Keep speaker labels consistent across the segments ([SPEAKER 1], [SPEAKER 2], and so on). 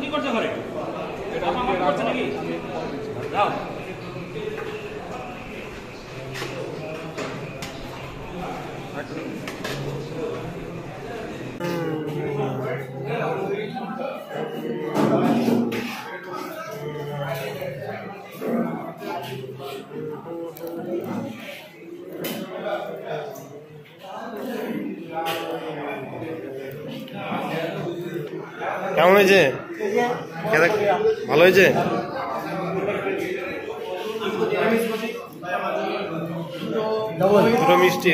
[SPEAKER 1] কি করছে ঘরে? এটা আমার করছে নাকি? যাও।
[SPEAKER 2] কেমন হয়েছে? ভালো হয়েছে? দুটো মিষ্টি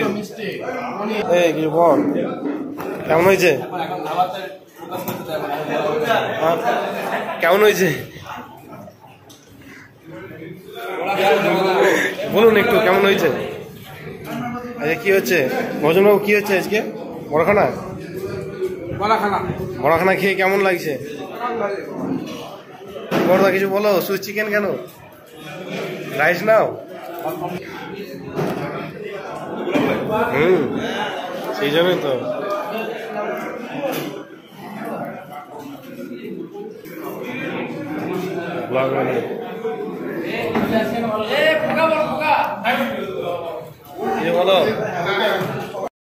[SPEAKER 2] কিছু বল, কেমন হয়েছে? কেমন হয়েছে বলুন একটু, কেমন হয়েছে? আচ্ছা কি হচ্ছে ভজনবাবু, কি হচ্ছে আজকে? বড়খানা বড়খানা খেয়ে কেমন লাগছে? বড়দা কিছু বলো, সুইট চিকেন কেন? রাইস নাও। সেই জন্যই তো। বলো